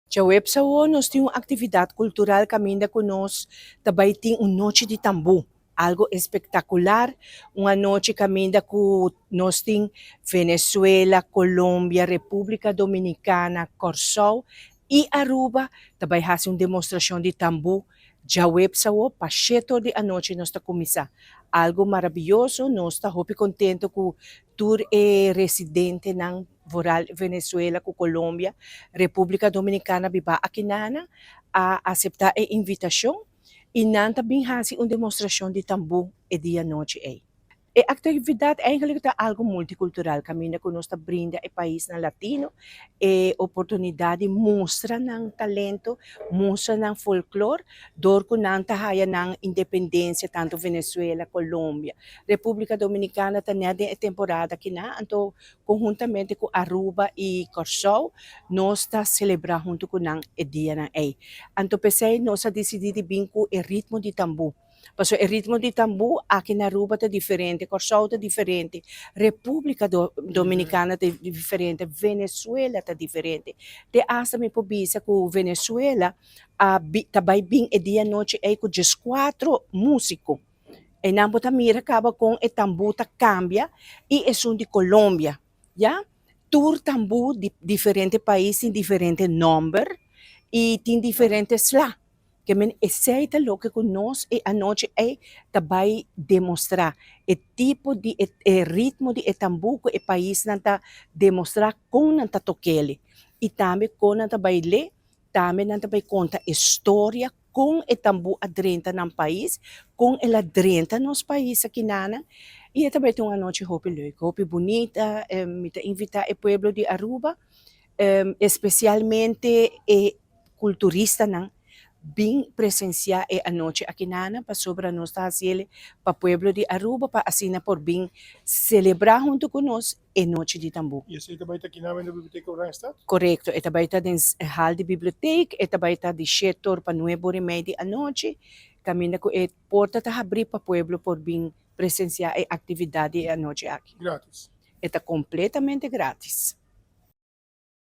Sa websawo, nós temos uma atividade cultural caminda conosco, também tem uma noite de tambu, algo espetacular, uma noite caminda com nós tem Venezuela, Colômbia, República Dominicana, Corsol e Aruba, também faz uma demonstração de tambu. Já websawo, pacheto de a noite nós está começar. Algo maravilhoso, nós está muito contente com o tour residente ng Venezuela, com Colômbia, República Dominicana biba akinana a aceitar a invitação e não também hasi uma demonstração de tambu e dia noite aí. E atividade eigenlijk é algo multicultural, caminha conosco brinda e país na latino e oportunidade mostra ng talento, mostra ng folklore, dor ko nang tahaya ng independência tanto Venezuela, Colômbia, República Dominicana tanya din temporada kina anto conjuntamente com Aruba e Corsol, nós está celebrar junto com nang e dia na ay. Anto pesay nós a decidir bem com o ritmo de tambu. Paso o ritmo de tambu aqui na Aruba é diferente, Corsol é diferente, República Dominicana é diferente, Venezuela é diferente. Te asa me pobisa com Venezuela, tabay bing e dia noite é com 14 músicos. E nambo tamira acaba com e tambu ta cambia e é de Colômbia, já? Tour tambu de diferente países, diferente number e tem diferentes lá que men aceita lo que conosco e a noite é também demonstrar o tipo de ritmo de tambuco e país nanta demonstrar com nanta toquele e também com nanta baile também nanta vai conta história com o tambu adrenta ng país com ela adrenta nos país aqui nana e também tem uma noite hopi leuk hopi bonita me invita o pueblo de Aruba especialmente culturista ng bem presenciar a noite aqui nana para sobra nós tá ele para pueblo de Aruba para assina por bem celebrar junto conosco a noite de tambu. E esse também está aqui na biblioteca Orangestad? Correto, e também está dentro hall de biblioteca, e também está de 7 para 9:30 da noite, caminha com a porta está abrir para pueblo por bem presenciar a atividade a noite aqui. Grátis. Está completamente grátis.